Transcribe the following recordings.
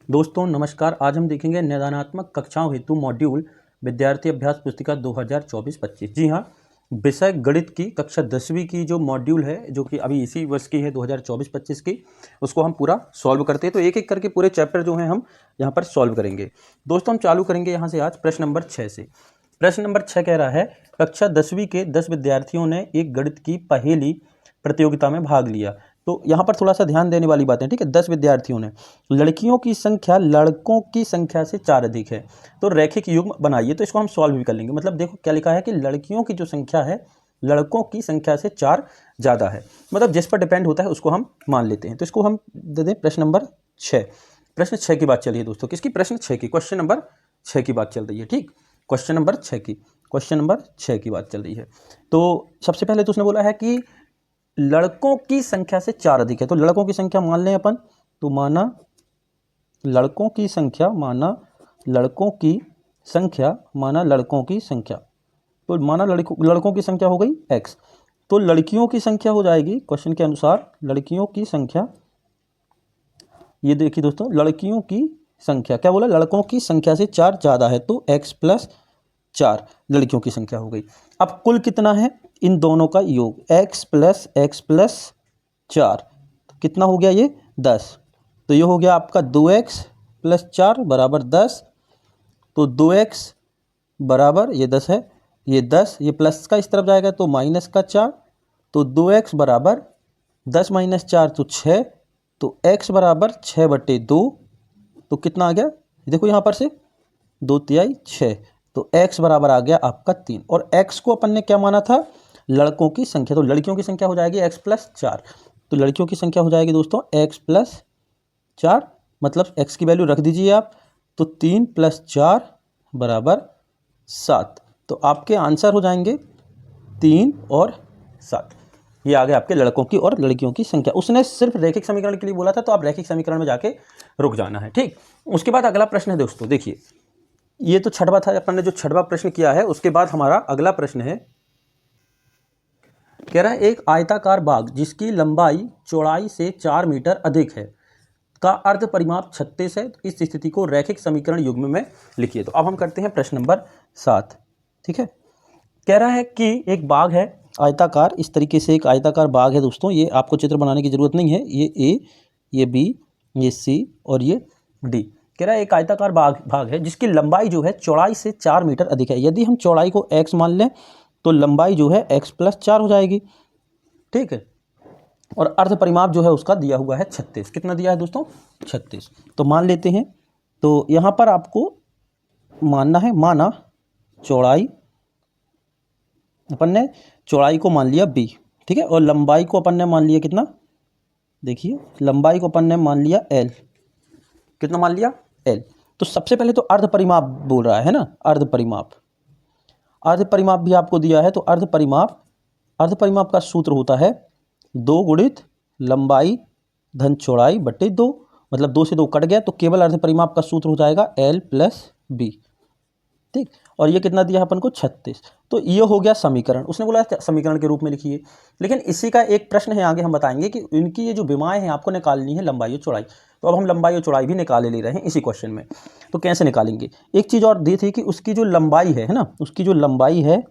दोस्तों नमस्कार। आज हम देखेंगे निदानात्मक कक्षाओं हेतु मॉड्यूल विद्यार्थी अभ्यास पुस्तिका 2024-25। जी हाँ, विषय गणित की कक्षा 10वीं की जो मॉड्यूल है, जो कि अभी इसी वर्ष की है 2024-25 की, उसको हम पूरा सॉल्व करते हैं। तो एक एक करके पूरे चैप्टर जो हैं हम यहाँ पर सॉल्व करेंगे। दोस्तों हम चालू करेंगे यहाँ से आज प्रश्न नंबर 6 से। प्रश्न नंबर 6 कह रहा है, कक्षा 10वीं के 10 विद्यार्थियों ने एक गणित की पहेली प्रतियोगिता में भाग लिया। तो यहाँ पर थोड़ा सा ध्यान देने वाली बात है, ठीक है। 10 विद्यार्थियों ने, लड़कियों की संख्या लड़कों की संख्या से 4 अधिक है, तो रैखिक युग्म बनाइए। तो इसको हम सॉल्व भी कर लेंगे। मतलब देखो क्या लिखा है कि लड़कियों की जो संख्या है लड़कों की संख्या से 4 ज़्यादा है। मतलब जिस पर डिपेंड होता है उसको हम मान लेते हैं। तो इसको हम दे दें प्रश्न नंबर 6। प्रश्न 6 की बात चल रही है दोस्तों, किसकी? प्रश्न 6 की, क्वेश्चन नंबर 6 की बात चल रही है, ठीक। क्वेश्चन नंबर 6 की बात चल रही है। तो सबसे पहले तो उसने बोला है कि लड़कों की संख्या से 4 अधिक है। तो लड़कों की संख्या मान लें अपन, तो माना लड़कों की संख्या, तो माना लड़कों की संख्या हो गई x। तो लड़कियों की संख्या हो जाएगी क्वेश्चन के अनुसार, लड़कियों की संख्या, ये देखिए दोस्तों, लड़कियों की संख्या क्या बोला, लड़कों की संख्या से 4 ज़्यादा है, तो x + 4 लड़कियों की संख्या हो गई। अब कुल कितना है इन दोनों का योग, x + 4, तो कितना हो गया ये 10। तो ये हो गया आपका 2x + 4 बराबर 10। तो 2x बराबर ये 10 है, ये 10, ये प्लस का इस तरफ जाएगा तो माइनस का 4। तो 2x बराबर 10 - 4 तो 6। तो x बराबर 6/2। तो कितना आ गया, देखो यहाँ पर से 2×3 6। तो x बराबर आ गया आपका 3। और x को अपन ने क्या माना था, लड़कों की संख्या। तो लड़कियों की संख्या हो जाएगी x + 4। तो लड़कियों की संख्या हो जाएगी दोस्तों x + 4, मतलब x की वैल्यू रख दीजिए आप। तो 3 + 4 बराबर 7। तो आपके आंसर हो जाएंगे 3 और 7। ये आ गए आपके लड़कों की और लड़कियों की संख्या। उसने सिर्फ रैखिक समीकरण के लिए बोला था, तो आप रैखिक समीकरण में जाके रुक जाना है, ठीक। उसके बाद अगला प्रश्न है दोस्तों, देखिए ये तो छठवां था, अपन ने जो छठवां प्रश्न किया है। उसके बाद हमारा अगला प्रश्न है, कह रहा है एक आयताकार बाग जिसकी लंबाई चौड़ाई से 4 मीटर अधिक है का अर्ध परिमाप 36 है। तो इस स्थिति को रैखिक समीकरण युग्म में लिखिए। तो अब हम करते हैं प्रश्न नंबर 7, ठीक है। कह रहा है कि एक बाग है आयताकार, इस तरीके से एक आयताकार बाग है दोस्तों। ये आपको चित्र बनाने की जरूरत नहीं है, ये A, ये B, ये C और ये D। कह रहा है एक आयताकार बाग है जिसकी लंबाई जो है चौड़ाई से 4 मीटर अधिक है। यदि हम चौड़ाई को x मान लें तो लंबाई जो है x + 4 हो जाएगी, ठीक है। और अर्ध परिमाप जो है उसका दिया हुआ है 36। कितना दिया है दोस्तों? 36। तो मान लेते हैं। तो यहाँ पर आपको मानना है, माना चौड़ाई, अपन ने चौड़ाई को मान लिया b, ठीक है। और लंबाई को अपन ने मान लिया कितना, देखिए लंबाई को अपन ने मान लिया l। कितना मान लिया? l। तो सबसे पहले तो अर्ध परिमाप बोल रहा है ना, अर्ध परिमाप भी आपको दिया है। तो अर्ध परिमाप का सूत्र होता है 2 × लंबाई धन चौड़ाई बटे 2। मतलब 2 से 2 कट गया, तो केवल अर्ध परिमाप का सूत्र हो जाएगा l + b, ठीक। और ये कितना दिया अपन को? 36। तो ये हो गया समीकरण। उसने बोला समीकरण के रूप में लिखिए। लेकिन इसी का एक प्रश्न है, आगे हम बताएंगे कि इनकी ये जो विमाएँ हैं आपको निकालनी है लंबाई और चौड़ाई। तो अब हम लंबाई और चौड़ाई भी निकाले ले रहे हैं इसी क्वेश्चन में। तो कैसे निकालेंगे? एक चीज़ और दी थी कि उसकी जो लंबाई है ना, उसकी जो लंबाई है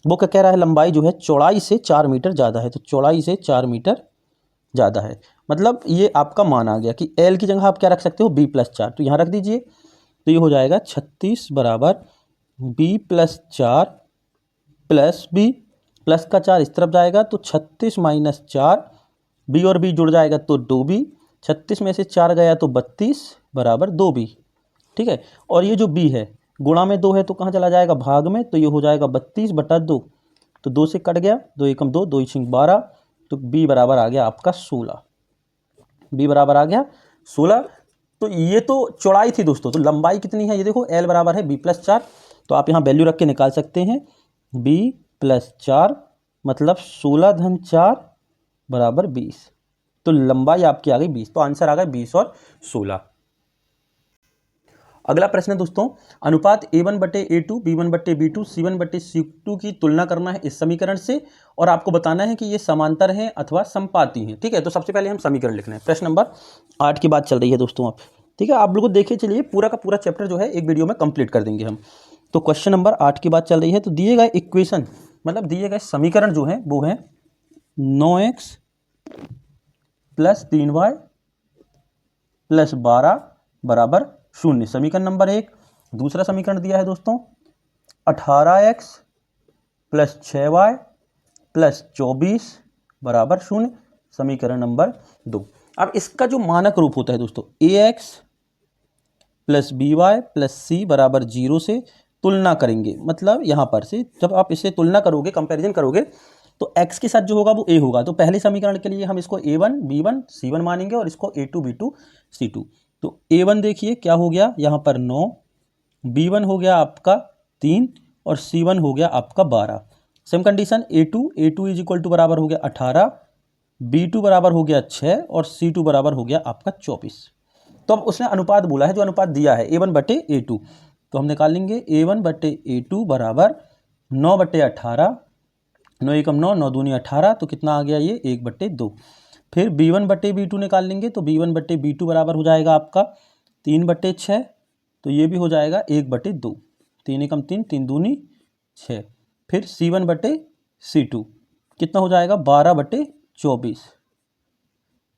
वो क्या कह रहा है, लंबाई जो है चौड़ाई से 4 मीटर ज़्यादा है। तो चौड़ाई से 4 मीटर ज़्यादा है, मतलब ये आपका मान आ गया कि l की जगह आप क्या रख सकते हो, b + 4। तो यहाँ रख दीजिए। तो ये हो जाएगा 36 बराबर b + 4 + b, प्लस का 4 इस तरफ जाएगा तो 36 - 4, b और b जुड़ जाएगा तो 2b। 36 में से 4 गया तो 32 बराबर 2b, ठीक है। और ये जो b है गुणा में 2 है तो कहाँ चला जाएगा, भाग में। तो ये हो जाएगा 32/2। तो 2 से कट गया, 2 एकम 2, 2 × 12। तो b बराबर आ गया आपका 16। b बराबर आ गया 16। तो ये तो चौड़ाई थी दोस्तों। तो लंबाई कितनी है, ये देखो l बराबर है b + 4। तो आप यहाँ वैल्यू रख के निकाल सकते हैं, b + 4 मतलब 16 धन 4 बराबर 20। तो लंबाई आपकी आ गई 20। तो आंसर आ गया 20 और 16। अगला प्रश्न है दोस्तों, अनुपात a1/a2, b1/b2, c1/c2 की तुलना करना है इस समीकरण से, और आपको बताना है कि ये समांतर हैं अथवा समपाती हैं, ठीक है। तो सबसे पहले हम समीकरण लिख रहे हैं। प्रश्न नंबर 8 की बात चल रही है दोस्तों। अब ठीक है, आप लोगों को देखे चलिए पूरा का पूरा चैप्टर जो है एक वीडियो में कंप्लीट कर देंगे हम। तो क्वेश्चन नंबर 8 की बात चल रही है। तो दिए गए इक्वेशन मतलब दिए गए समीकरण जो है वो है 9x + 3y + 12 बराबर 0, समीकरण नंबर 1। दूसरा समीकरण दिया है दोस्तों 18x + 6y + 24 बराबर 0, समीकरण नंबर 2। अब इसका जो मानक रूप होता है दोस्तों ax + by + c बराबर 0 से तुलना करेंगे। मतलब यहाँ पर से जब आप इससे तुलना करोगे, कंपैरिजन करोगे, तो x के साथ जो होगा वो a होगा। तो पहले समीकरण के लिए हम इसको a1 b1 c1 मानेंगे और इसको a2 b2 c2। तो a1 देखिए क्या हो गया यहाँ पर 9, b1 हो गया आपका 3 और c1 हो गया आपका 12। Same condition a2 is equal to बराबर हो गया 18, b2 बराबर हो गया 6 और c2 बराबर हो गया आपका 24। तो अब उसने अनुपात बोला है, जो अनुपात दिया है a1/a2, तो हम निकाल लेंगे a1/a2 बराबर 9/18, 9 एकम 9, 9 दूनी 18, तो कितना आ गया ये 1/2। फिर b1/b2 निकाल लेंगे तो b1/b2 बराबर हो जाएगा आपका 3/6, तो ये भी हो जाएगा 1/2, 3 एकम 3, 3 दूनी 6। फिर c1/c2 कितना हो जाएगा 12/24,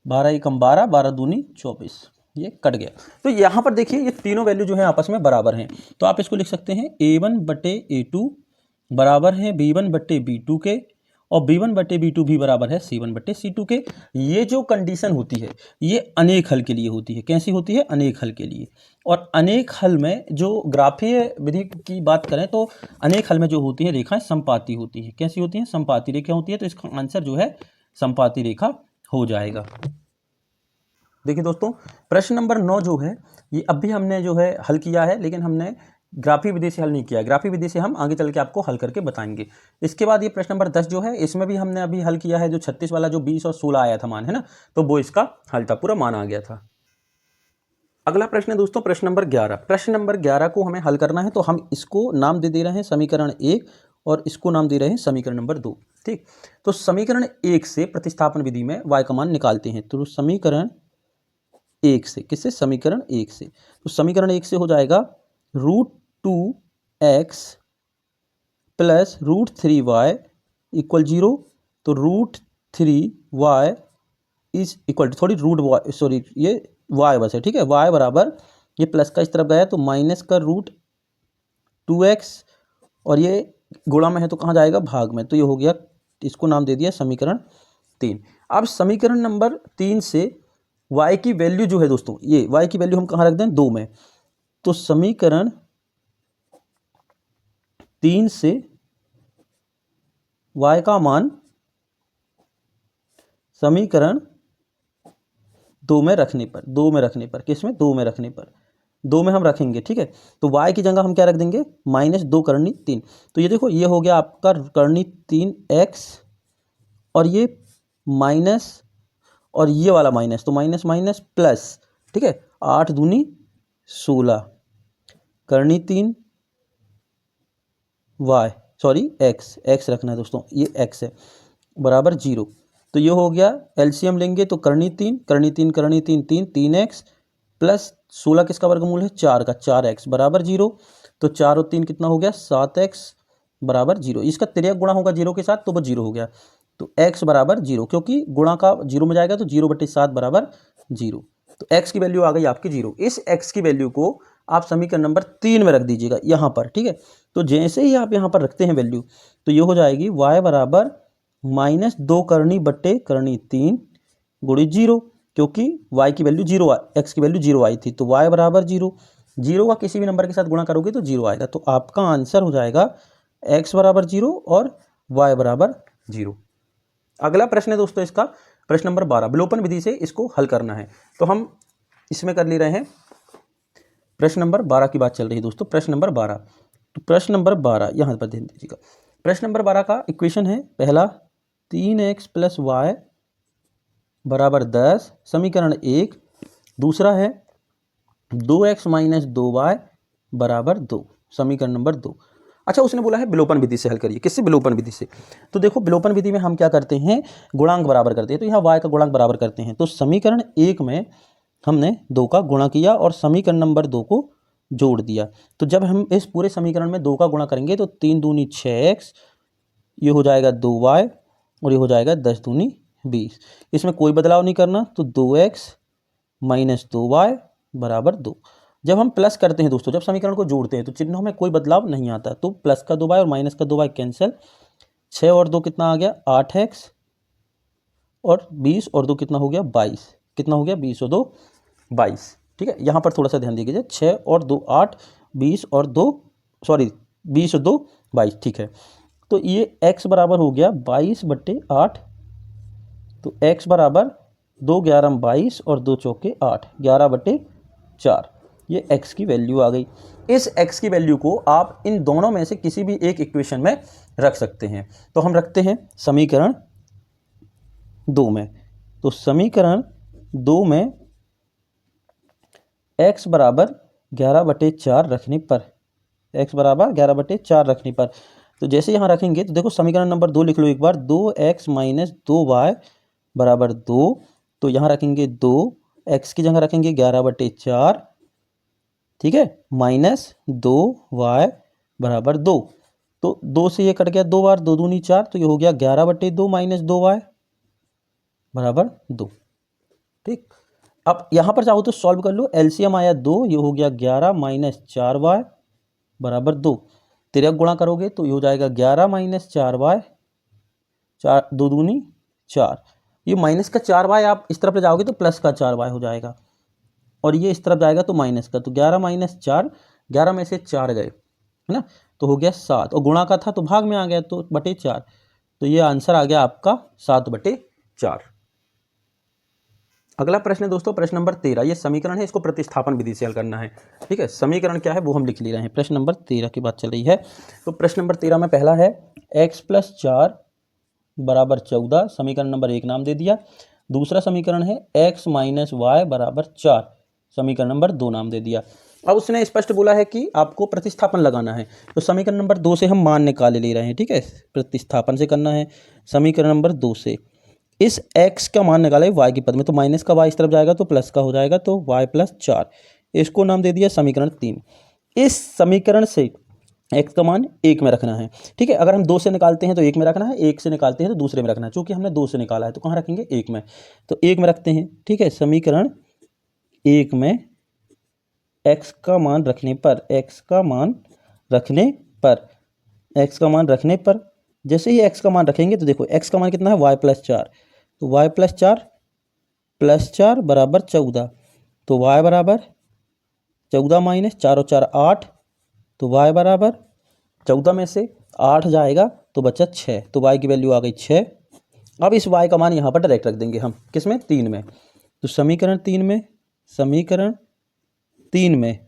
12 एकम 12, 12 दूनी 24, ये कट गया। तो यहाँ पर देखिए ये तीनों वैल्यू जो है आपस में बराबर हैं, तो आप इसको लिख सकते हैं a1/a2 बराबर है b1/b2 के और b1/b2 भी बराबर है c1/c2 के। ये जो कंडीशन होती है ये अनेक हल के लिए होती है। कैसी होती है? अनेक हल के लिए। और अनेक हल में जो ग्राफीय विधि की बात करें तो अनेक हल में जो होती है रेखाएं समपाती होती है। कैसी होती हैं? समपाती रेखा होती है। तो इसका आंसर जो है समपाती रेखा हो जाएगा। देखिए दोस्तों प्रश्न नंबर 9 जो है ये अभी हमने जो है हल किया है, लेकिन हमने ग्राफी विधि से हल नहीं किया। ग्राफी विधि से हम आगे चल के आपको हल करके बताएंगे। इसके बाद ये प्रश्न नंबर 10 जो है इसमें भी हमने अभी हल किया है, जो 36 वाला जो 20 और 16 आया था मान, है ना, तो वो इसका हल था, पूरा मान आ गया था। अगला प्रश्न है दोस्तों प्रश्न नंबर 11। प्रश्न नंबर 11 को हमें हल करना है, तो हम इसको नाम दे रहे हैं समीकरण 1 और इसको नाम दे रहे हैं समीकरण नंबर 2। ठीक, तो समीकरण 1 से प्रतिस्थापन विधि में y का मान निकालते हैं। तो समीकरण 1 से, किससे? समीकरण 1 से। तो समीकरण 1 से हो जाएगा √2x + √3y = 0। तो √3y इज इक्वल टू, थोड़ी ये y बस है, ठीक है, y बराबर, ये प्लस का इस तरफ गया तो माइनस का √2x और ये गुणा में है तो कहाँ जाएगा? भाग में। तो ये हो गया, इसको नाम दे दिया समीकरण 3। अब समीकरण नंबर 3 से y की वैल्यू जो है दोस्तों, ये y की वैल्यू हम कहाँ रख दें? 2 में। तो समीकरण 3 से y का मान समीकरण 2 में रखने पर, किसमें? 2 में रखने पर, 2 में हम रखेंगे, ठीक है। तो y की जगह हम क्या रख देंगे? -2 करनी 3। तो ये देखो ये हो गया आपका करनी 3x और ये माइनस और ये वाला माइनस, तो माइनस माइनस प्लस, ठीक है, 8 दूनी 16 करनी 3 y, सॉरी x रखना है दोस्तों, ये x है, बराबर 0। तो ये हो गया, एलसीएम लेंगे तो करनी 3 करनी 3 करनी 3 3, 3x प्लस 16 किसका वर्गमूल है? 4 का, 4x बराबर 0। तो 4 और 3 कितना हो गया? 7x बराबर 0। इसका तिर्यक गुणा होगा 0 के साथ तो वो 0 हो गया। तो x बराबर 0, क्योंकि गुणा का 0 में जाएगा तो 0/7 बराबर 0। तो x की वैल्यू आ गई आपकी 0। इस x की वैल्यू को आप समीकरण नंबर 3 में रख दीजिएगा यहाँ पर, ठीक है। तो जैसे ही आप यहाँ पर रखते हैं वैल्यू तो ये हो जाएगी y बराबर -2 करनी बट्टे करनी 3 गुणी 0, क्योंकि y की वैल्यू 0, x की वैल्यू 0 आई थी, तो y बराबर 0। 0 का किसी भी नंबर के साथ गुणा करोगे तो 0 आएगा। तो आपका आंसर हो जाएगा x बराबर 0 और y बराबर 0। अगला प्रश्न है दोस्तों इसका प्रश्न नंबर 12। विलोपन विधि से इसको हल करना है, तो हम इसमें कर ले रहे हैं। प्रश्न नंबर 12 की बात चल रही है दोस्तों, प्रश्न नंबर 12। तो प्रश्न नंबर 12 यहाँ पर ध्यान दीजिएगा। प्रश्न नंबर 12 का इक्वेशन है पहला 3x + y बराबर 10, समीकरण 1। दूसरा है 2x - 2y बराबर 2, समीकरण नंबर 2। अच्छा, उसने बोला है विलोपन विधि से हल करिए। किससे? विलोपन विधि से। तो देखो विलोपन विधि में हम क्या करते हैं? गुणांक बराबर करते हैं। तो यहाँ y का गुणांक बराबर करते हैं। तो समीकरण 1 में हमने 2 का गुणा किया और समीकरण नंबर 2 को जोड़ दिया। तो जब हम इस पूरे समीकरण में 2 का गुणा करेंगे तो 3 दूनी 6x, ये हो जाएगा 2y और ये हो जाएगा 10 दूनी 20। इसमें कोई बदलाव नहीं करना, तो 2x माइनस 2y बराबर 2। जब हम प्लस करते हैं दोस्तों, जब समीकरण को जोड़ते हैं तो चिन्हों में कोई बदलाव नहीं आता, तो प्लस का 2y और माइनस का 2y कैंसिल, 6 और 2 कितना आ गया 8x और 20 और 2 कितना हो गया 22, कितना हो गया 20 और 2 22। ठीक है, यहाँ पर थोड़ा सा ध्यान दीजिए, 6 और 2 8, 20 और 2 सॉरी 20 और 2 22। ठीक है, तो ये x बराबर हो गया 22/8, तो x बराबर 2 11 22 और 2 चौके 8, 11/4, ये x की वैल्यू आ गई। इस x की वैल्यू को आप इन दोनों में से किसी भी एक इक्वेशन में रख सकते हैं। तो हम रखते हैं समीकरण 2 में, तो समीकरण 2 में x बराबर 11/4 रखने पर, x बराबर 11/4 रखने पर, तो जैसे यहाँ रखेंगे तो देखो समीकरण नंबर 2 लिख लो एक बार, 2x माइनस 2y बराबर 2, तो यहाँ रखेंगे 2, x की जगह रखेंगे 11/4, ठीक है, माइनस 2y बराबर 2, तो 2 से ये कट गया 2 बार, 2 दूनी 4, तो ये हो गया 11/2 माइनस 2y बराबर 2। ठीक, अब यहाँ पर चाहो तो सॉल्व कर लो, एलसीएम आया 2, ये हो गया 11 माइनस 4y बराबर 2, तिरक गुणा करोगे तो ये हो जाएगा 11 माइनस 4y, 4 2 दूनी 4, ये माइनस का 4y आप इस तरफ ले जाओगे तो प्लस का 4y हो जाएगा, और ये इस तरफ जाएगा तो माइनस का, तो 11 माइनस 4, 11 में से 4 गए, है ना, तो हो गया 7, और गुणा का था तो भाग में आ गया तो बटे 4, तो ये आंसर आ गया आपका 7/4। अगला प्रश्न है दोस्तों प्रश्न नंबर 13, ये समीकरण है, इसको प्रतिस्थापन विधि से हल करना है। ठीक है, समीकरण क्या है वो हम लिख ले रहे हैं, प्रश्न नंबर 13 की बात चल रही है। तो प्रश्न नंबर 13 में पहला है x + 4 बराबर 14, समीकरण नंबर 1 नाम दे दिया। दूसरा समीकरण है x - y बराबर 4, समीकरण नंबर 2 नाम दे दिया। अब उसने स्पष्ट बोला है कि आपको प्रतिस्थापन लगाना है, तो समीकरण नंबर 2 से हम मान निकाले ले रहे हैं। ठीक है, प्रतिस्थापन से करना है, समीकरण नंबर 2 से इस x का मान निकाला है y के पद में, तो माइनस का y इस तरफ जाएगा तो प्लस का हो जाएगा, तो y + 4, इसको नाम दे दिया समीकरण 3। इस समीकरण से x का मान 1 में रखना है। ठीक है, अगर हम 2 से निकालते हैं तो 1 में रखना है, 1 से निकालते हैं तो दूसरे में रखना है, चूंकि हमने 2 से निकाला है तो कहाँ रखेंगे 1 में, तो 1 में रखते हैं। ठीक है, समीकरण 1 में x का मान रखने पर, x का मान रखने पर, x का मान रखने पर, जैसे ही x का मान रखेंगे तो देखो x का मान कितना है y + 4, तो y + 4 + 4 बराबर 14, तो y बराबर 14 माइनस 4 और 4 8, तो y बराबर 14 में से 8 जाएगा तो बचा 6, तो y की वैल्यू आ गई 6। अब इस y का मान यहाँ पर डायरेक्ट रख देंगे हम, किसमें 3 में, तो समीकरण 3 में, समीकरण 3 में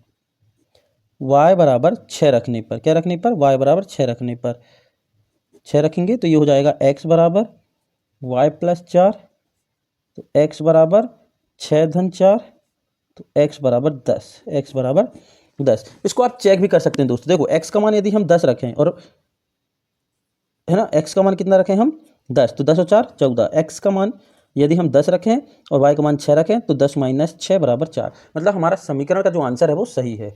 y बराबर 6 रखने पर, क्या रखने पर, y बराबर 6 रखने पर, 6 रखेंगे तो ये हो जाएगा x बराबर y + 4, तो x बराबर 6 धन 4, तो x बराबर 10, x बराबर 10। इसको आप चेक भी कर सकते हैं दोस्तों, देखो x का मान यदि हम 10 रखें, और है ना, x का मान कितना रखें हम 10, तो 10 और 4 14, x का मान यदि हम 10 रखें और y का मान 6 रखें तो 10 - 6 बराबर 4, मतलब हमारा समीकरण का जो आंसर है वो सही है।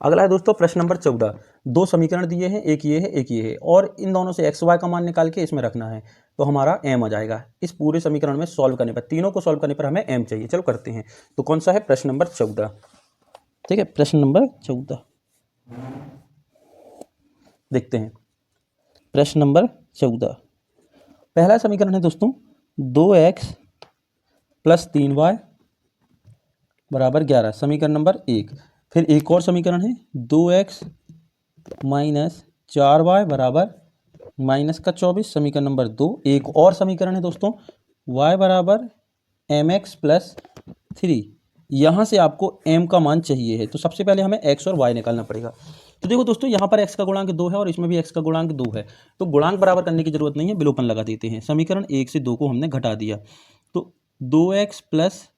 अगला है दोस्तों प्रश्न नंबर 14, 2 समीकरण दिए हैं, एक ये है एक ये है, और इन दोनों से x y का मान निकाल के इसमें रखना है, तो हमारा m आ जाएगा। इस पूरे समीकरण में सॉल्व करने पर, तीनों को सॉल्व करने पर हमें m चाहिए। चलो करते हैं, तो कौन सा है प्रश्न नंबर 14। ठीक है, प्रश्न नंबर 14 देखते हैं, प्रश्न नंबर 14 पहला समीकरण है दोस्तों 2x + 3y बराबर 11, समीकरण नंबर 1। फिर एक और समीकरण है 2x - 4y बराबर -24, समीकरण नंबर 2। एक और समीकरण है दोस्तों y बराबर mx + 3, यहाँ से आपको m का मान चाहिए है, तो सबसे पहले हमें x और y निकालना पड़ेगा। तो देखो दोस्तों यहाँ पर x का गुणांक 2 है और इसमें भी x का गुणांक 2 है, तो गुणांक बराबर करने की जरूरत नहीं है, विलोपन लगा देते हैं। समीकरण 1 से 2 को हमने घटा दिया, तो 2x +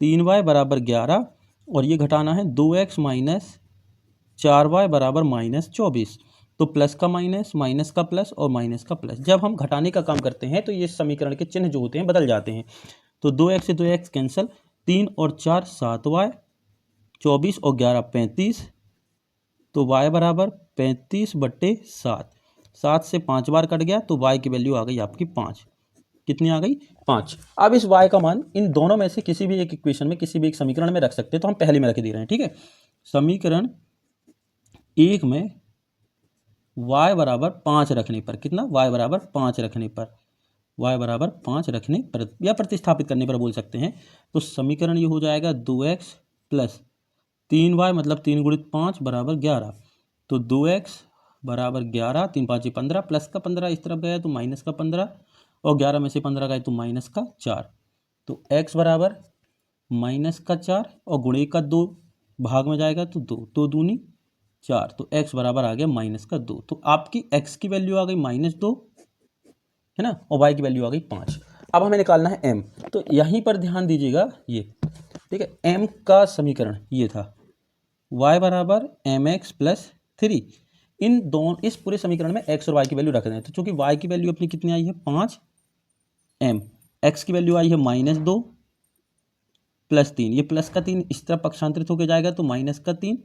3y बराबर 11, और ये घटाना है 2x - 4y बराबर -24, तो प्लस का माइनस, माइनस का प्लस और माइनस का प्लस। जब हम घटाने का काम करते हैं तो ये समीकरण के चिन्ह जो होते हैं बदल जाते हैं। तो 2x से 2x कैंसिल, 3 और 4 7y, 24 और 11 35, तो y बराबर 35/7। 7 से 5 बार कट गया तो y की वैल्यू आ गई आपकी 5। कितनी आ गई? 5। अब इस y का मान इन दोनों में से किसी भी एक इक्वेशन में, किसी भी एक समीकरण में रख सकते हैं, तो हम पहले में रख दे रहे हैं। ठीक है, समीकरण 1 में y बराबर 5 रखने पर, कितना? y बराबर 5 रखने पर, y बराबर 5 रखने पर या प्रतिस्थापित करने पर बोल सकते हैं, तो समीकरण ये हो जाएगा 2x प्लस 3y मतलब 3 गुणित 5 बराबर 11। तो 2x बराबर 11, 3 5 15, प्लस का 15 इस तरफ गया तो माइनस का 15, और 11 में से 15 गए तो माइनस का 4। तो x बराबर माइनस का 4 और गुणे का 2 भाग में जाएगा तो 2, 2 दूनी 4, तो x बराबर आ गया माइनस का 2। तो आपकी x की वैल्यू आ गई -2, है ना, और y की वैल्यू आ गई 5। अब हमें निकालना है m, तो यहीं पर ध्यान दीजिएगा ये, ठीक है, m का समीकरण ये था y बराबर mx प्लस 3। इन दोनों, इस पूरे समीकरण में x और y की वैल्यू रख रहे हैं। तो चूंकि y की वैल्यू अपनी कितनी आई है 5, m x की वैल्यू आई है -2 प्लस 3, ये प्लस का 3 इस तरफ पक्षांतरित होकर जाएगा तो माइनस का 3,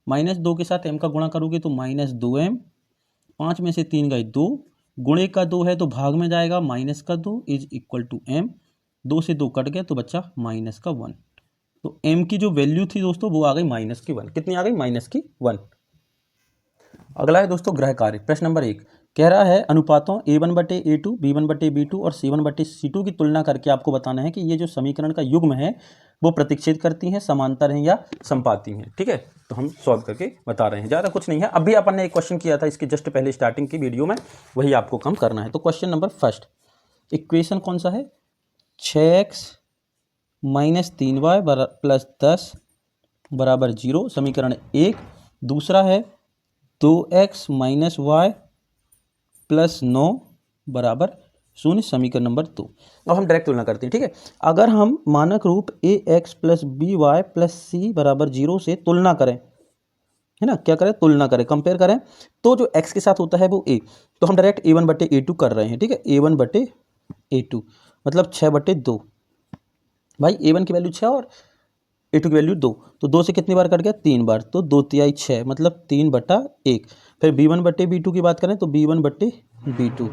-2 के साथ m का गुणा करोगे तो -2m, 5 में से 3 गए 2, गुणे का 2 है तो भाग में जाएगा माइनस का 2 इज इक्वल टू m, 2 से 2 कट गया तो बचा माइनस का 1। तो m की जो वैल्यू थी दोस्तों वो आ गई -1। कितनी आ गई? -1। अगला है दोस्तों ग्रह कार्य। प्रश्न नंबर 1 कह रहा है अनुपातों a1/a2, b1/b2 और c1/c2 की तुलना करके आपको बताना है कि ये जो समीकरण का युग्म है वो प्रतिच्छेद करती हैं, समांतर हैं या समपाती हैं। ठीक है, तो हम सॉल्व करके बता रहे हैं, ज़्यादा कुछ नहीं है। अभी अपन ने एक क्वेश्चन किया था इसके जस्ट पहले स्टार्टिंग की वीडियो में, वही आपको कम करना है। तो क्वेश्चन नंबर फर्स्ट, इक्वेशन कौन सा है? 6x माइनस 3y प्लस 10 बराबर 0, समीकरण 1। दूसरा है 2x माइनस वाई प्लस 9 बराबर 0, समीकरण नंबर 2। अब हम डायरेक्ट तुलना करते हैं। ठीक है, अगर हम मानक रूप ax plus B Y plus C बराबर 0 से तुलना करें, है ना, क्या करें? तुलना करें, कंपेयर करें, तो जो x के साथ होता है वो a, तो हम डायरेक्ट a1/a2 कर रहे हैं। ठीक है, a1/a2 मतलब 6/2। भाई a1 की वैल्यू 6 और a2 की वैल्यू 2, तो 2 से कितनी बार कट गया? 3 बार, तो 2 तिहाई 6 मतलब 3/1। फिर b1/b2 की बात करें तो b1/b2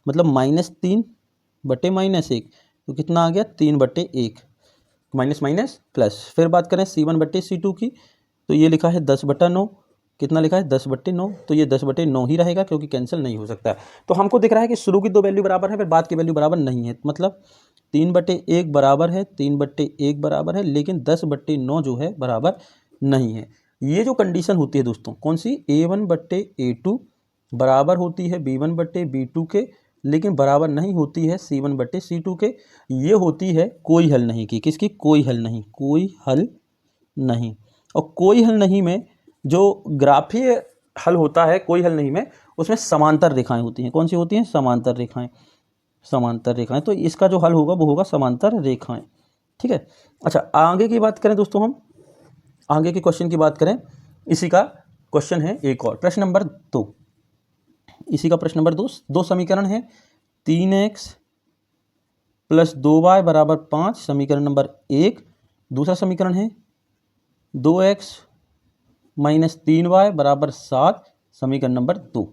मतलब -3/-1, तो कितना आ गया? 3/1, माइनस माइनस प्लस। फिर बात करें c1/c2 की, तो ये लिखा है 10/9, कितना लिखा है? 10/9, तो ये 10/9 ही रहेगा क्योंकि कैंसिल नहीं हो सकता है। तो हमको दिख रहा है कि शुरू की दो वैल्यू बराबर है, फिर बाद की वैल्यू बराबर नहीं है, मतलब 3/1 बराबर है, 3/1 बराबर है, लेकिन 10/9 जो है बराबर नहीं है। ये जो कंडीशन होती है दोस्तों, कौन सी? a1/a2 बराबर होती है b1/b2 के, लेकिन बराबर नहीं होती है c1/c2 के। ये होती है कोई हल नहीं की, किसकी? कोई हल नहीं, कोई हल नहीं। और कोई हल नहीं में जो ग्राफीय हल होता है, कोई हल नहीं में उसमें समांतर रेखाएं होती हैं। कौन सी होती हैं? समांतर रेखाएं, समांतर रेखाएं। तो इसका जो हल होगा वो होगा समांतर रेखाएं। ठीक है, अच्छा आगे की बात करें दोस्तों, हम आगे के क्वेश्चन की बात करें, इसी का क्वेश्चन है एक और, प्रश्न नंबर 2। इसी का प्रश्न नंबर 2, दो समीकरण है 3x प्लस 2y बराबर 5, समीकरण नंबर 1। दूसरा समीकरण है 2x माइनस 3y बराबर 7, समीकरण नंबर 2।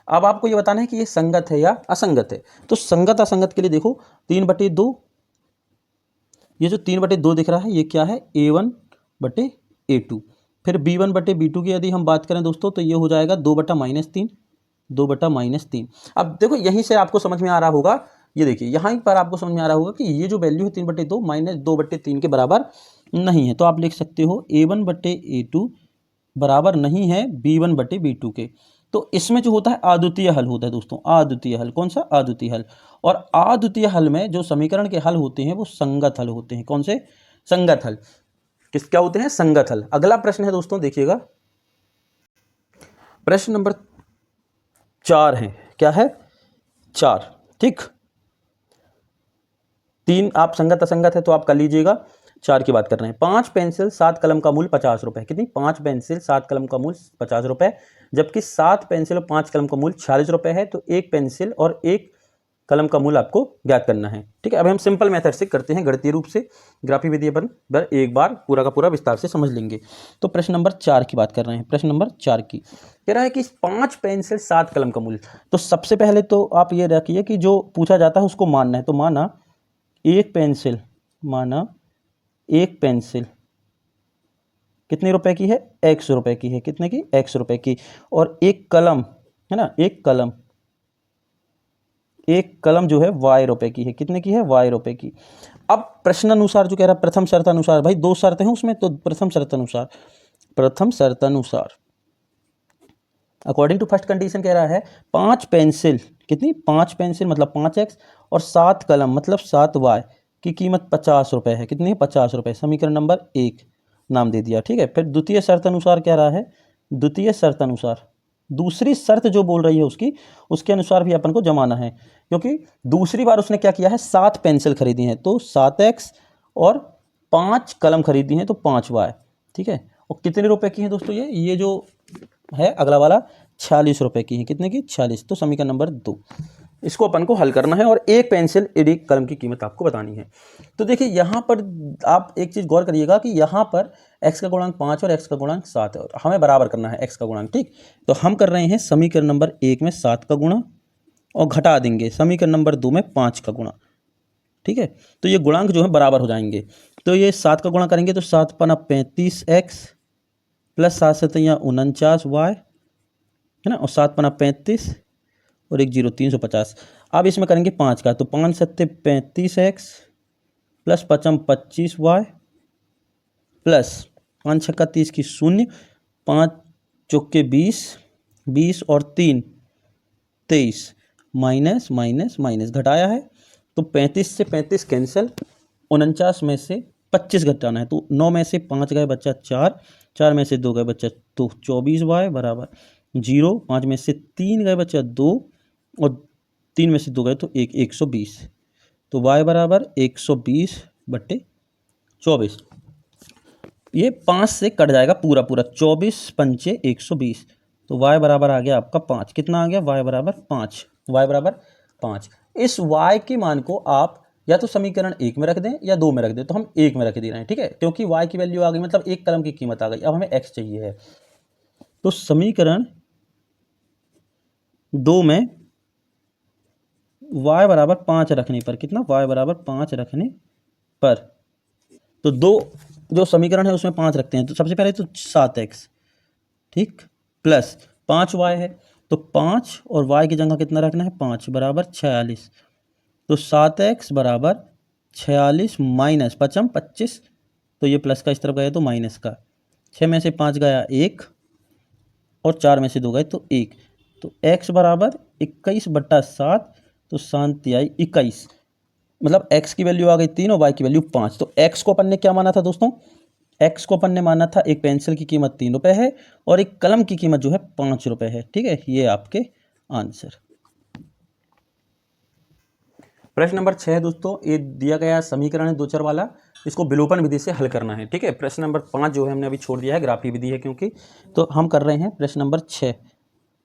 अब आपको ये बताना है कि ये संगत है या असंगत है। तो संगत असंगत के लिए देखो 3/2, ये जो 3/2 दिख रहा है ये क्या है? a1/a2। फिर b1/b2 की यदि हम बात करें दोस्तों तो ये हो जाएगा 2/-3, 2/-3। अब देखो यहीं से आपको समझ में आ रहा होगा, ये देखिए यहाँ पर आपको समझ में आ रहा होगा कि ये जो वैल्यू है 3/2 माइनस 2/3 के बराबर नहीं है। तो आप लिख सकते हो a1/a2 बराबर नहीं है b1/b2 के। तो इसमें जो होता है अद्वितीय हल होता है दोस्तों, अद्वितीय हल। कौन सा? अद्वितीय हल। और अद्वितीय हल में जो समीकरण के हल होते हैं वो संगत हल होते हैं। कौन से? संगत हल। क्या होते हैं? संगत हल। अगला प्रश्न है दोस्तों, देखिएगा प्रश्न नंबर 4 है, क्या है? 4। ठीक, 3 आप संगत असंगत है तो आप कर लीजिएगा। 4 की बात कर रहे हैं। 5 पेंसिल 7 कलम का मूल्य 50 रुपये। कितनी? 5 पेंसिल 7 कलम का मूल्य 50 रुपये, जबकि 7 पेंसिल और 5 कलम का मूल्य 46 रुपये है। तो एक पेंसिल और एक कलम का मूल्य आपको ज्ञात करना है। ठीक है, अब हम सिंपल मेथड से करते हैं, गणितीय रूप से। ग्राफी विधि अपन एक बार पूरा का पूरा विस्तार से समझ लेंगे। तो प्रश्न नंबर 4 की बात कर रहे हैं। प्रश्न नंबर 4 की कह रहा है कि 5 पेंसिल 7 कलम का मूल्य। तो सबसे पहले तो आप ये रखिए कि जो पूछा जाता है उसको मानना है। तो माना एक पेंसिल कितने रुपए की है? 100 रुपए की है। कितने की? 100 रुपए की। और एक कलम है ना, एक कलम जो है y रुपए की है। कितने की है? y रुपए की। अब प्रश्न अनुसार जो कह रहा है, प्रथम शर्त अनुसार, भाई 2 शर्तें हैं उसमें, तो प्रथम शर्त अनुसार अकॉर्डिंग टू फर्स्ट कंडीशन कह रहा है 5 पेंसिल, कितनी? 5 पेंसिल मतलब 5x और 7 कलम मतलब 7y की कीमत 50 रुपये है। कितनी है? 50 रुपये। समीकरण नंबर 1 नाम दे दिया। ठीक है, फिर द्वितीय शर्त अनुसार क्या रहा है? द्वितीय शर्त अनुसार दूसरी शर्त जो बोल रही है उसके अनुसार भी अपन को जमाना है, क्योंकि दूसरी बार उसने क्या किया है? 7 पेंसिल खरीदी हैं, तो 7x और 5 कलम खरीदी हैं, तो 5y। ठीक है, और कितने रुपए की हैं दोस्तों? ये जो है अगला वाला 46 रुपए की है। कितने की? 46। तो समीकरण नंबर 2 इसको अपन को हल करना है और एक पेंसिल एक कलम की कीमत आपको बतानी है। तो देखिए यहाँ पर आप एक चीज़ गौर करिएगा कि यहाँ पर x का गुणांक 5 और x का गुणांक 7 है, और हमें बराबर करना है x का गुणांक। ठीक, तो हम कर रहे हैं समीकरण नंबर 1 में 7 का गुणा और घटा देंगे समीकरण नंबर 2 में 5 का गुणा। ठीक है, तो ये गुणांक जो है बराबर हो जाएंगे। तो ये 7 का गुणा करेंगे तो 7 पना 35x प्लस 7 7 49y है ना, और 7 पना 35 और 1 0 350। अब इसमें करेंगे 5 का, तो 5 7 35x प्लस 5 25y प्लस 5 6 30 की 0, 5 चौके 20 और 3 23 माइनस माइनस माइनस घटाया है, तो 35 से 35 कैंसिल, 49 में से 25 घटाना है, तो 9 में से 5 गए बच्चा 4 में से 2 गए बच्चा, तो 24y बराबर 0, 5 में से 3 गए बच्चा 2 और 3 में से 2 गए तो 120। तो y बराबर 120/24। ये 5 से कट जाएगा पूरा पूरा, 24 पंचे 120, तो y बराबर आ गया आपका 5। कितना आ गया? y बराबर 5। y बराबर 5। इस y के मान को आप या तो समीकरण 1 में रख दें या 2 में रख दें, तो हम 1 में रख दे रहे हैं। ठीक है, क्योंकि y की वैल्यू आ गई, मतलब एक कलम की कीमत आ गई। अब हमें x चाहिए है, तो समीकरण 2 में y बराबर 5 रखने पर, कितना? y बराबर 5 रखने पर, तो 2 जो समीकरण है उसमें 5 रखते हैं, तो सबसे पहले तो 7x, ठीक, प्लस 5y है, तो 5 और y की जगह कितना रखना है? 5 बराबर 46, तो 7x बराबर 46 माइनस 5 25, तो ये प्लस का इस तरफ गया तो माइनस का, 6 में से 5 गया 1 और 4 में से 2 गए तो 1, तो x बराबर 21/7, तो शांति आई 21, मतलब x की वैल्यू आ गई 3 और y की वैल्यू 5। तो x को अपन ने क्या माना था दोस्तों? x को अपन ने माना था एक पेंसिल की कीमत 3 रुपये है और एक कलम की कीमत जो है 5 रुपये है। ठीक है, ये आपके आंसर। प्रश्न नंबर 6 दोस्तों, ये दिया गया समीकरण है 2 चर वाला, इसको विलोपन विधि से हल करना है। ठीक है, प्रश्न नंबर 5 जो है हमने अभी छोड़ दिया है, ग्राफी विधि है क्योंकि, तो हम कर रहे हैं प्रश्न नंबर 6।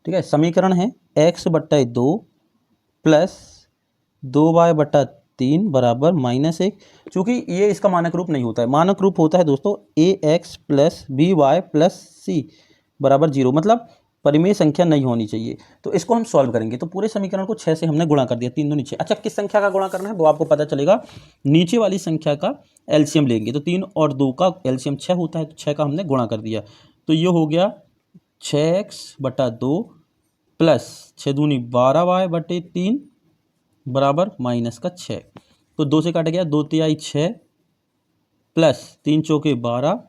ठीक है, समीकरण है x/2 प्लस 2y/3 बराबर -1। चूँकि ये इसका मानक रूप नहीं होता है, मानक रूप होता है दोस्तों ax plus by plus c बराबर 0, मतलब परिमेय संख्या नहीं होनी चाहिए। तो इसको हम सॉल्व करेंगे, तो पूरे समीकरण को 6 से हमने गुणा कर दिया, 3 दूनी 6। अच्छा, किस संख्या का गुणा करना है वो आपको पता चलेगा, नीचे वाली संख्या का एलसीएम लेंगे, तो 3 और 2 का एलसीएम 6 होता है, तो 6 का हमने गुणा कर दिया, तो ये हो गया 6x/2 प्लस 6 दूनी 12y/3 बराबर माइनस का 6, तो 2 से काट गया, 2 तिहाई 6 प्लस 3 चौके 12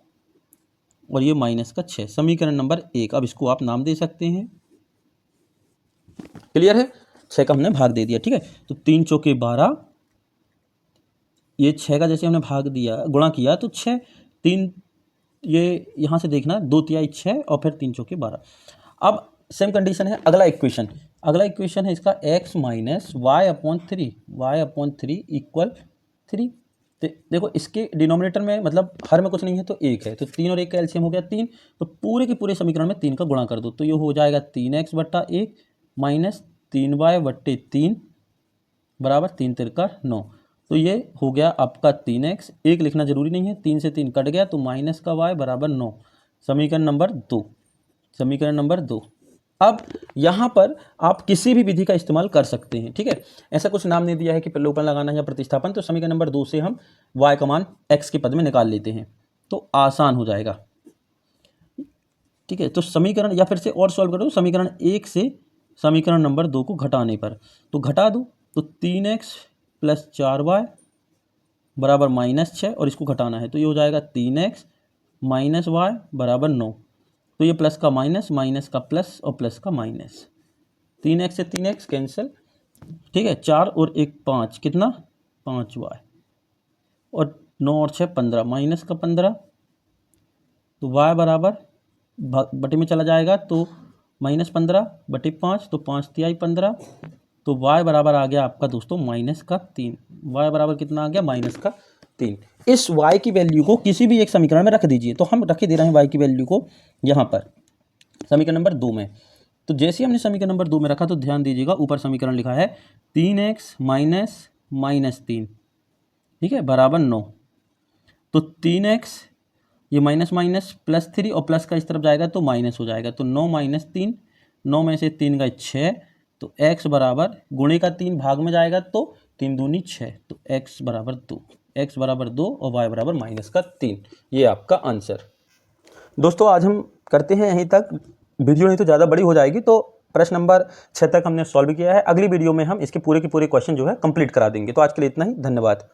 और ये माइनस का 6, समीकरण नंबर 1। अब इसको आप नाम दे सकते हैं। क्लियर है? 6 का हमने भाग दे दिया। ठीक है, तो 3 चौके 12, ये 6 का जैसे हमने भाग दिया, गुणा किया, तो 6 3, ये यहाँ से देखना 2 तिहाई 6 और फिर 3 चौके 12। अब सेम कंडीशन है, अगला इक्वेशन है इसका x - y/3 = 3। तो देखो इसके डिनोमिनेटर में मतलब हर में कुछ नहीं है तो एक है, तो 3 और 1 का एलसीएम हो गया 3, तो पूरे के पूरे समीकरण में 3 का गुणा कर दो, तो ये हो जाएगा 3x बट्टा 1 माइनस 3y बट्टे 3 बराबर 3 तिरका 9। तो ये हो गया आपका 3x, एक लिखना जरूरी नहीं है, 3 से 3 कट गया तो माइनस का y बराबर 9। समीकरण नंबर 2, समीकरण नंबर 2। अब यहाँ पर आप किसी भी विधि का इस्तेमाल कर सकते हैं, ठीक है, ऐसा कुछ नाम नहीं दिया है कि प्रलोभन लगाना या प्रतिस्थापन। तो समीकरण नंबर 2 से हम y का मान x के पद में निकाल लेते हैं तो आसान हो जाएगा, ठीक है। तो समीकरण या फिर से और सॉल्व करो, समीकरण 1 से समीकरण नंबर 2 को घटाने पर तो घटा दो, तो 3x प्लस 4y बराबर -6 और इसको घटाना है तो ये हो जाएगा 3x माइनस y बराबर 9। तो ये प्लस का माइनस, माइनस का प्लस और प्लस का माइनस, 3x से 3x कैंसिल, ठीक है, 4 और 1 5, कितना 5y, और 9 और 6 15, माइनस का 15, तो y बराबर बटे में चला जाएगा तो -15 बटे 5, तो 5 तिहाई 15, तो y बराबर आ गया आपका दोस्तों -3। y बराबर कितना आ गया -3। इस y की वैल्यू को किसी भी एक समीकरण में रख दीजिए, तो हम रखे दे रहे हैं y की वैल्यू को यहाँ पर समीकरण नंबर 2 में। तो जैसे हमने समीकरण नंबर 2 में रखा तो ध्यान दीजिएगा ऊपर समीकरण लिखा है 3x माइनस -3, ठीक है, बराबर 9। तो 3x ये माइनस माइनस प्लस 3 और प्लस का इस तरफ जाएगा तो माइनस हो जाएगा, तो 9 माइनस 3, 9 में से 3 गए 6, तो x बराबर गुणे का 3 भाग में जाएगा तो 3 दूनी 6, तो x बराबर 2, x बराबर 2 और y बराबर -3। ये आपका आंसर। दोस्तों आज हम करते हैं यहीं तक, वीडियो नहीं तो ज़्यादा बड़ी हो जाएगी, तो प्रश्न नंबर 6 तक हमने सॉल्व किया है। अगली वीडियो में हम इसके पूरे के पूरे क्वेश्चन जो है कंप्लीट करा देंगे। तो आज के लिए इतना ही, धन्यवाद।